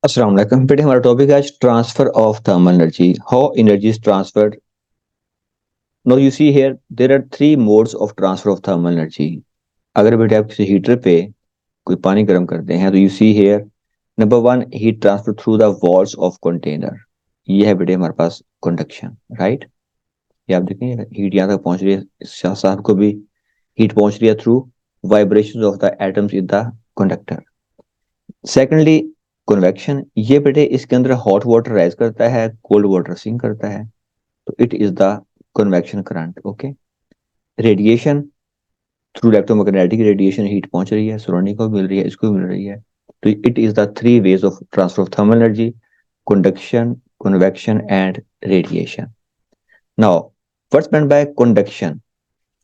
अस्सलाम वालेकुम बेटे, हमारा टॉपिक है आज transfer of thermal energy, how energy is transferred. Now you see here there are three modes of transfer of thermal energy. अगर बेटे आप किसी हीटर पे कोई पानी गर्म करते हैं तो you see here number one, heat transfer through the walls of container. ये है बेटे हमारे पास कंडक्शन, राइट। ये आप देखें हीट यहाँ तक पहुंच रही है, शाह साहब को भी हीट पहुंच रही है through vibration of the atoms in the conductor. Secondly convection, ये बेटे इसके अंदर हॉट वाटर राइज करता है, कोल्ड वाटर सिंक करता है, तो it is the convection current. Okay. Radiation, through electromagnetic radiation heat पहुंच रही है, सराउंडिंग को मिल रही है, इसको मिल रही है, तो it is the three ways of transfer of thermal energy: conduction, convection and radiation. Now what's meant by conduction?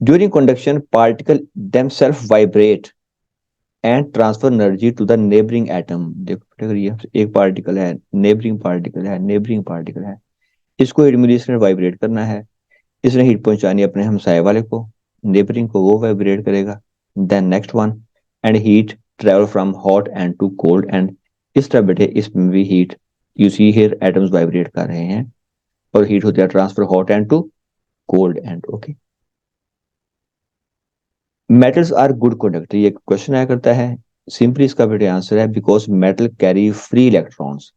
During conduction, particles themselves vibrate and transfer energy to the neighbouring atom. देखो अगर ये एक particle है, neighbouring particle है, neighbouring particle है, इसको illumination vibrate करना है, इसने हीट पहुंचानी है अपने हमसाए वाले को, नेबरिंग को, वो वाइब्रेट करेगा। Then next one, and heat travel from hot end to cold end. इस तरह बेटे इसमें भी heat, you see here atoms vibrate कर रहे हैं और हीट होती है transfer hot end to cold end. Okay. Metals are good conductor, ये क्वेश्चन आया करता है। सिंपली इसका बेटे आंसर है because metal carry free electrons.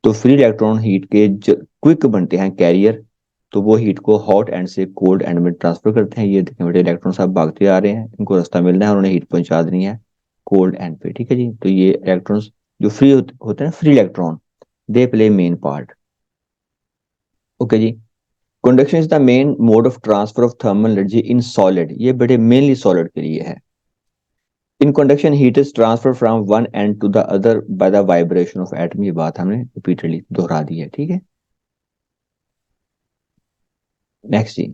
तो फ्री इलेक्ट्रॉन हीट के क्विक बनते हैं कैरियर, तो वो हीट को हॉट एंड से कोल्ड एंड में ट्रांसफर करते हैं। ये देखें बेटे इलेक्ट्रॉन सब भागते आ रहे हैं, इनको रास्ता मिलना है, उन्होंने हीट पहुंचा देनी है कोल्ड एंड पे। ठीक है जी। तो ये इलेक्ट्रॉन्स जो फ्री होते हैं, free electron, they play main part. Okay जी। Conduction is the main mode of transfer of thermal energy in solid, ये बेटे मेनली सॉलिड के लिए है। In conduction heat is transfer from one end to the other by the vibration of atom, ये बात हमने repeatedly दोहरा दी है। ठीक है। नेक्स्ट जी,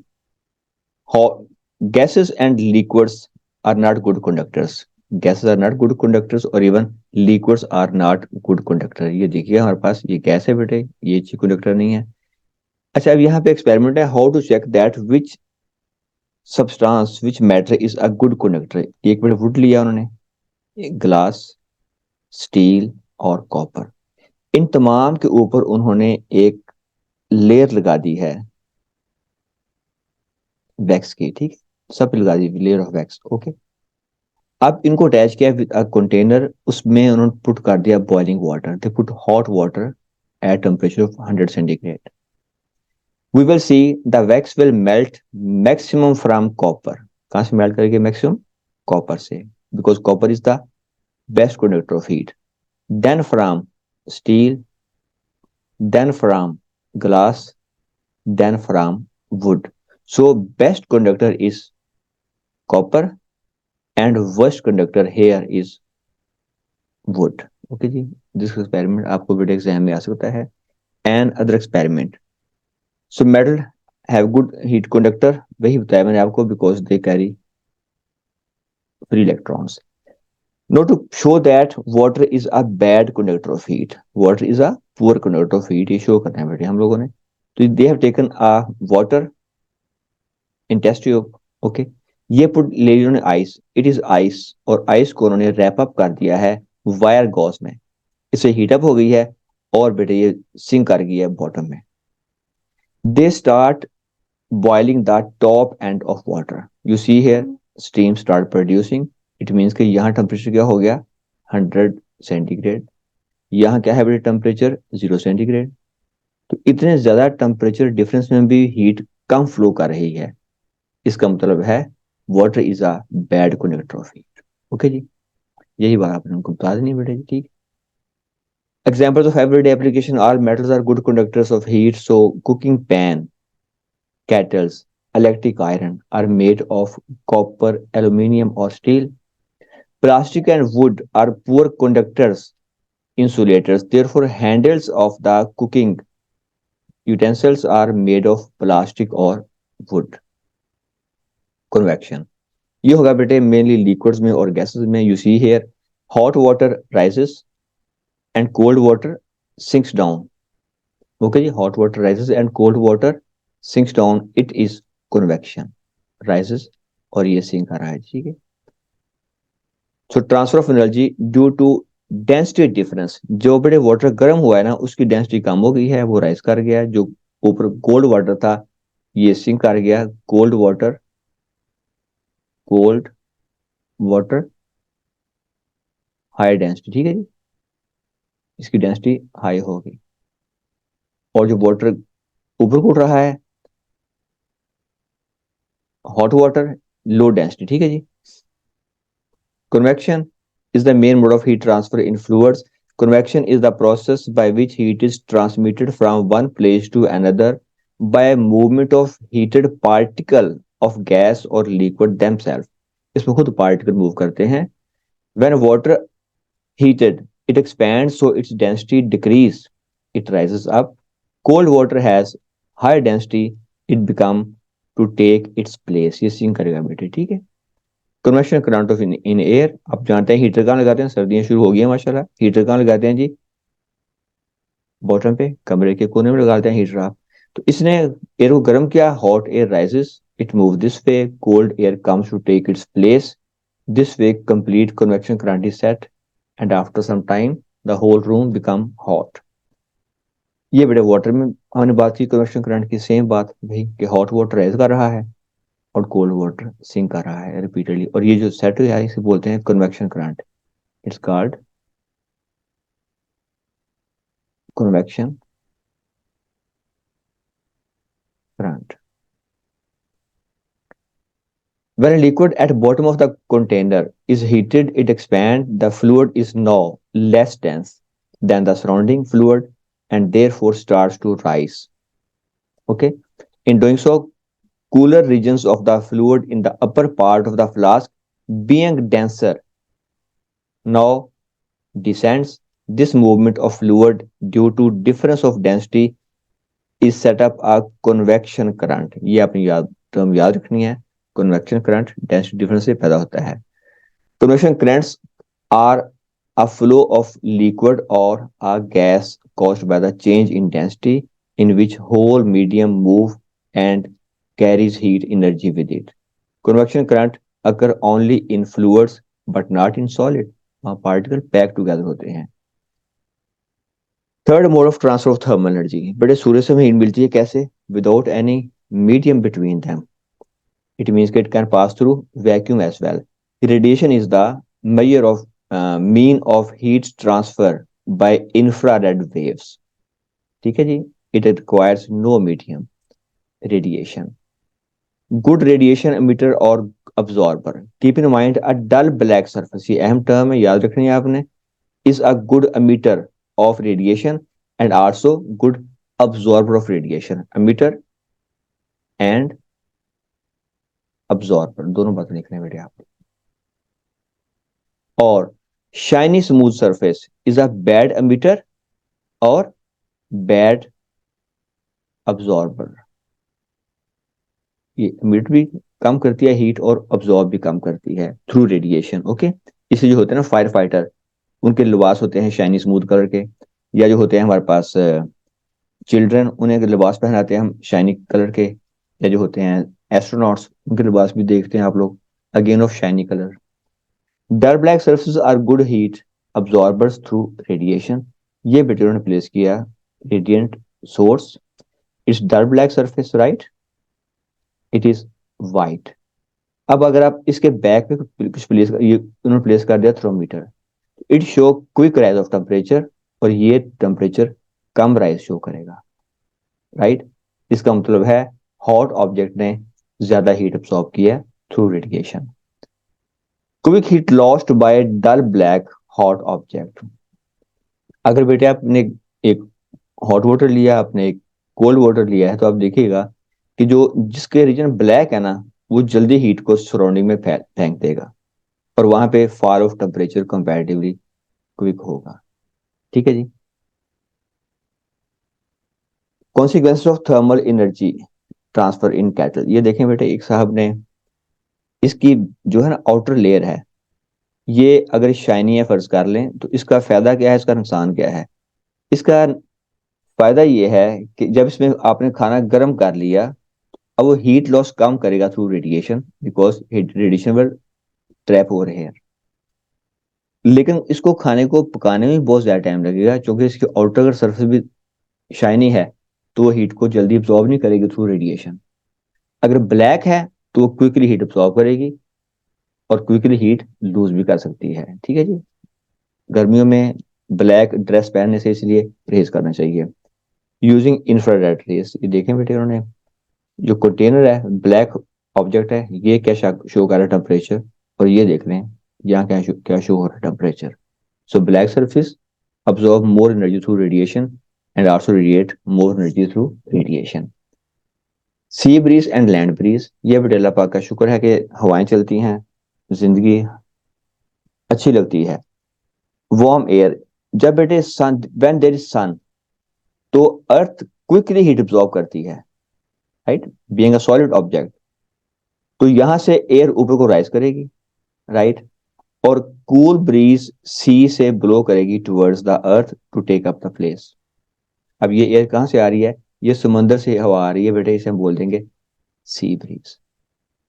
gases and liquids are not good conductors. Gases are not good conductors और even liquids are not good conductor। ये देखिए हमारे पास ये गैस है बेटे, ये अच्छी कंडक्टर नहीं है। अच्छा, अब यहाँ पे एक्सपेरिमेंट है, how to check that which substance which matter is a good conductor. एक मिनट वुड लिया उन्होंने, ग्लास, स्टील और कॉपर, इन तमाम के ऊपर उन्होंने एक लेयर लगा दी है वैक्स की। ठीक है, सब पे लगा दी लेयर ऑफ वैक्स। ओके। अब इनको अटैच किया विद अ कंटेनर, उसमें उन्होंने पुट कर दिया boiling water, they put hot water at temperature of 100 centigrade. We will see the wax will melt maximum from copper. कहां से मेल्ट करेगी? मैक्सिमम कॉपर से, because copper is the best conductor of heat. Then from steel, then from glass, then from wood. So best conductor is copper and worst conductor here is wood. Okay जी, this experiment आपको बेटे exam में आ सकता है। And other experiment. So metal have good heat conductor, वही बताया मैंने आपको, because they carry free electrons. Now to show that water is a bad conductor of heat, water is a poor conductor of heat, ये show करना है बेटे हम लोगों ने। तो they have taken a water in test tube. Okay. ये put ले उन्होंने आइस, इट इज आइस, और आइस को उन्होंने रैप अप कर दिया है वायर गॉस में, इससे हीटअप हो गई है और बेटे ये सिंक कर गई है बॉटम में। They start boiling the top end of water, you see here steam start producing. It means कि यहाँ टेम्परेचर क्या हो गया? 100 सेंटीग्रेड। यहाँ क्या है बेटे? Temperature 0 centigrade. तो इतने ज्यादा टेम्परेचर डिफरेंस में भी हीट कम फ्लो कर रही है, इसका मतलब है water is a bad conductor of heat. Okay जी, यही बात आपने उनको बता देनी बेटे जी। ठीक। Examples of everyday application, are metals are good conductors of heat, so cooking pan, kettles, electric iron are made of copper, aluminium or steel. Plastic and wood are poor conductors, insulators, therefore handles of the cooking utensils are made of plastic or wood. Convection, ये होगा बेटे mainly liquids में और gases में। You see here hot water rises and cold water sinks down. Okay जी, hot water rises and cold water sinks down, it is convection, rises और ये sink आ रहा है, ठीक है। So transfer of energy due to density difference, जो बड़े वाटर गर्म हुआ है ना उसकी डेंसिटी कम हो गई है, वो राइज कर गया है। जो ऊपर कोल्ड वाटर था ये सिंक कर गया। कोल्ड वाटर हाई डेंसिटी, ठीक है जी, इसकी डेंसिटी हाई होगी। और जो वाटर ऊपर उड़ रहा है हॉट वाटर लो डेंसिटी, ठीक है जी। Convection is the main mode of heat transfer in fluids. Convection is the process by which heat is transmitted from one place to another by movement of heated particle of gas or liquid themselves. इसमें खुद particle move करते हैं। When water heated, it expands so its density decrease. It rises up. Cold water has high density. It become to take its place. ये sink करेगा बेटे, ठीक है। Convection current of in air, आप जानते हैं हीटर कहाँ लगाते हैं, सर्दियां शुरू हो गई हैं माशाल्लाह, हीटर कहाँ लगाते हैं जी, बॉटम पे कमरे के कोने में लगाते हैं हीटर आप। तो इसने एयर को गर्म किया, hot air rises, it move this way, cold air comes to take its place, this way complete convection current is set and after some time the whole room become hot. ये बड़े water में हमने बात की convection current की, same बात भाई कि हॉट वाटर राइज कर रहा है और कोल्ड वाटर सिंक कर रहा है रिपीटेडली, और ये जो सेट है इसे बोलते हैं convection current. It's called convection current. When a liquid at bottom of the container is heated, it expands. The fluid is now less dense than the surrounding fluid and therefore starts to rise. Okay. In doing so, cooler regions of the fluid in the upper part of the flask, being denser, now descends. This movement of fluid due to difference of density is set up a convection current. ये अपनी term याद रखनी है। Convection current density difference से पैदा होता है। Convection currents are a flow of liquid or a gas caused by the change in density in which whole medium move and carries heat energy with it. Convection current occur only in fluids but not in solid. वहाँ particle pack together होते हैं। Third mode of transfer of thermal energy, बड़े सूर्य से हमें heat मिलती है कैसे, without any medium between them, it means it can pass through vacuum as well. Radiation is the measure of mean of heat transfer by infrared waves, ठीक है जी। It requires no medium radiation. Good radiation emitter or absorber, keep in mind a dull black surface, ये अहम term है याद रखनी है आपने, is a good emitter of radiation and also good absorber of radiation. Emitter and absorber दोनों बातें लिखने बेटे आप। और shiny smooth surface is a bad emitter और बैड अब्जॉर्बर, ये एमिट भी कम करती है हीट और अब्जॉर्ब भी कम करती है थ्रू रेडिएशन। ओके, इसलिए जो होते हैं ना फायर फाइटर, उनके लिबास होते हैं शाइनी स्मूथ कलर के, या जो होते हैं हमारे पास चिल्ड्रन उन्हें लिबास पहनाते हैं हम शाइनी कलर के, या जो होते हैं एस्ट्रोनॉट्स उनके लिबास भी देखते हैं आप लोग again of shiny colour. Dull black surfaces are good heat absorbers through radiation, ये बेटे ने प्लेस किया radiant source, it's dull black surface right, it is white. अब अगर आप इसके बैक पे कुछ प्लेस, ये उन्होंने प्लेस कर दिया thermometer, it show quick rise of temperature, और ये टेम्परेचर कम राइज शो करेगा, राइट। इसका मतलब है हॉट ऑब्जेक्ट ने ज्यादा हीट अब्सॉर्ब किया through radiation. Quick heat lost by dull black hot object, अगर बेटे आपने एक हॉट वाटर लिया, आपने एक कोल्ड वाटर लिया है, तो आप देखिएगा कि जो जिसके रीजन ब्लैक है ना वो जल्दी हीट को सराउंडिंग में फेंक देगा, और वहां पे fall of temperature comparatively quick होगा, ठीक है जी। Consequence of thermal energy transfer in kettle, ये देखें बेटे एक साहब ने इसकी जो है ना आउटर लेयर है, ये अगर शाइनी है फर्ज कर लें, तो इसका फायदा क्या है, इसका नुकसान क्या है। इसका फायदा ये है कि जब इसमें आपने खाना गर्म कर लिया अब वो हीट लॉस कम करेगा through radiation, because radiation will trap over here. लेकिन इसको खाने को पकाने में बहुत ज्यादा टाइम लगेगा, क्योंकि इसकी आउटर सरफेस भी शाइनी है, तो वो हीट को जल्दी अब्सॉर्ब नहीं करेगी थ्रू रेडिएशन। अगर ब्लैक है तो वो क्विकली हीट अब्सॉर्ब करेगी और क्विकली हीट लूज भी कर सकती है। ठीक है जी। गर्मियों में ब्लैक ड्रेस पहनने से इसलिए परहेज करना चाहिए। यूजिंग इंफ्रारेड रेस, ये देखें बेटे उन्होंने, जो कंटेनर है ब्लैक ऑब्जेक्ट है, ये क्या शो कर रहा है टेम्परेचर, और ये देख लें यहाँ क्या शो हो रहा है temperature. So black surface absorb more energy through radiation and also radiate more energy through radiation. Sea breeze and land breeze, ये भी अल्लाह पाक का शुक्र है कि हवाएं चलती हैं, जिंदगी अच्छी लगती है। वार्म एयर, जब बेटे सन, व्हेन देयर इज सन, तो अर्थ क्विकली हीट अब्सॉर्ब करती है, right, being a solid object. तो यहां से एयर ऊपर को राइज करेगी, राइट, और कूल ब्रीज सी से ब्लो करेगी towards the earth to take up the place. अब ये एयर कहां से आ रही है? ये समंदर से हवा आ रही है बेटे, इसे हम बोल देंगे सी ब्रीज।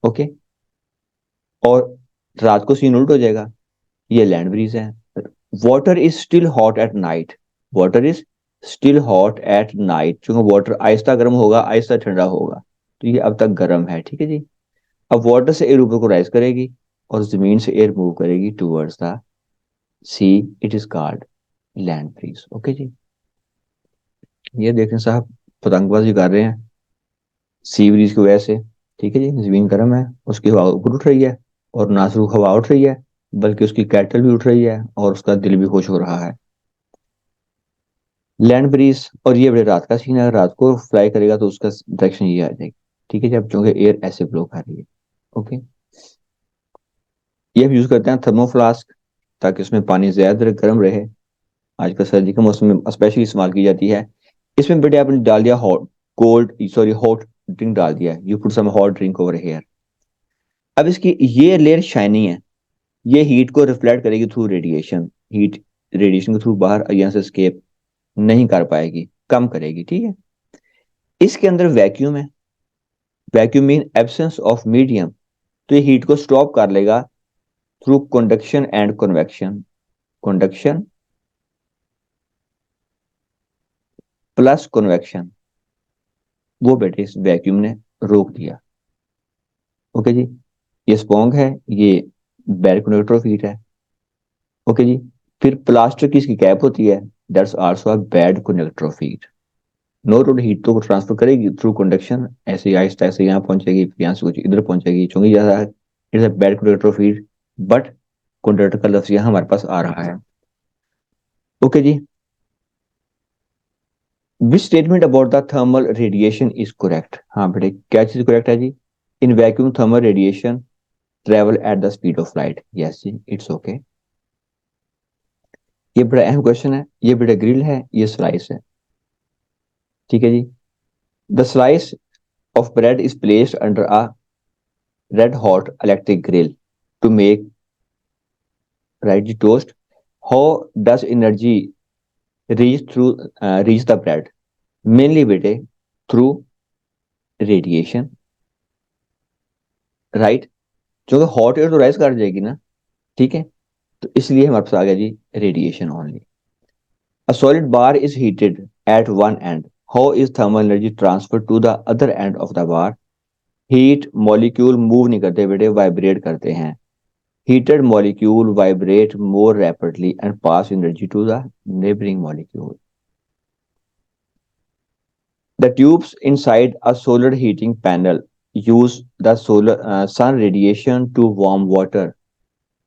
ओके। और रात को सीन उल्ट हो जाएगा, ये लैंड ब्रीज है। Water is still hot at night, water is still hot at night, क्योंकि वाटर आहिस्ता गर्म होगा, आहिस्ता ठंडा होगा, तो ये अब तक गर्म है। ठीक है जी। अब वाटर से एयर ऊपर को राइज करेगी और जमीन से एयर मूव करेगी towards the sea, it is called land breeze. Okay जी। ये देखें साहब, पतंगबाजी कर रहे हैं सी ब्रीज की वजह से। ठीक है जी, जमीन गर्म है, उसकी हवा ऊपर उठ रही है, और ना सिर्फ हवा उठ रही है बल्कि उसकी कैटल भी उठ रही है और उसका दिल भी खुश हो रहा है। लैंड ब्रीज, और ये बड़े रात का सीन है, अगर रात को फ्लाई करेगा तो उसका डायरेक्शन ये आ जाएगी। ठीक है जी, अब चूंकि एयर ऐसे ब्लो कर रही है। ओके। ये हम यूज करते हैं थर्मोफ्लास्क, ताकि उसमें पानी ज्यादा देर गर्म रहे। आजकल सर्दी के मौसम में स्पेशली इस्तेमाल की जाती है। इसमें बेटे आपने डाल दिया hot, cold sorry hot drink डाल दिया, you put some hot drink over here. अब इसकी ये लेयर शाइनी है, ये हीट को रिफ्लेक्ट करेगी थ्रू रेडिएशन, हीट रेडिएशन के थ्रू बाहर यहाँ से स्केप नहीं कर पाएगी, कम करेगी। ठीक है। इसके अंदर वैक्यूम है, vacuum mean absence of medium, तो ये हीट को स्टॉप कर लेगा through conduction and convection. Conduction plus convection, वो बेटे इस वैक्यूम ने रोक दिया। ओके जी। ये स्पॉन्ग है, ये बैड कंडक्टर ऑफ हीट है। ओके जी। फिर प्लास्टिक की इसकी कैप होती है, that's also a bad conductor of heat. No rod heat तो ट्रांसफर करेगी थ्रू कंडक्शन, ऐसे ही आहिस्ता ऐसे यहाँ पहुंचेगी, फिर यहाँ से कुछ इधर पहुंचेगी, क्योंकि ज्यादा it's a bad conductor of heat, but conductor का लफ्ज यहाँ हमारे पास आ रहा है। ओके जी। Which statement about the thermal radiation is correct? हाँ बेटे, क्या चीज करेक्ट है जी? In vacuum thermal radiation travel at the speed of light, yes जी, इट्स ओके। ये बड़ा अहम क्वेश्चन है, ये बड़ा ग्रिल है, ये स्लाइस है। ठीक है जी। The slice of bread is placed under a red hot electric grill to make right toast. How does energy reach the bread? Mainly बेटे through radiation, right? क्योंकि हॉट एयर तो राइज कर जाएगी ना। ठीक है। तो इसलिए हमारे पास आ गया जी radiation only. A solid bar is heated at one end. How is thermal energy transferred to the other end of the bar? Heat molecule move नहीं करते बेटे, वाइब्रेट करते हैं। Heated molecule vibrate more rapidly and pass energy to the neighboring molecule. The tubes inside a solar heating panel use the sun radiation to warm water.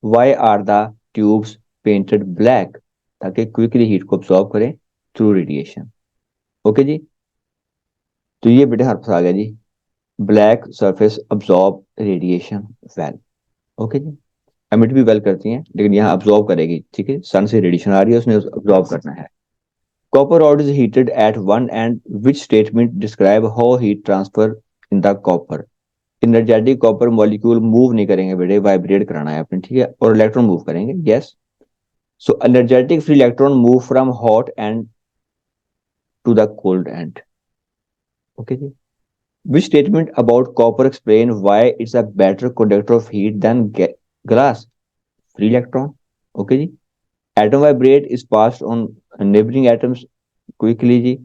Why are the tubes painted black? ताकि quickly heat को absorb करें through radiation. Okay जी। तो ये बेटे हमारे पास आ गया जी, black surface absorb radiation well. Okay जी। एमिट भी वेल करती हैं, लेकिन यहाँ अब्सॉर्ब करेगी। ठीक है, सन से रेडिएशन आ रही है, उसने अब्सॉर्ब करना है। Copper rod is heated at one end. Which statement describe how heat transfer in the copper? Energetic copper molecule move नहीं करेंगे बेटे, वाइब्रेट कराना है अपने। ठीक है, और इलेक्ट्रॉन मूव करेंगे। Yes. So energetic free electron move from hot end to the cold end. Okay जी। Which statement about copper explain why it's a better conductor of heat than glass? Free electron. Okay जी. Atom vibrate is passed on neighboring atoms quickly जी.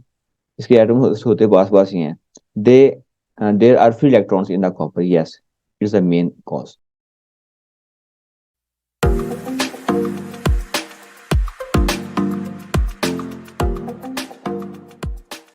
इसके atom होते पास पास ही हैं. They there are free electrons in the copper. Yes, it's the main cause.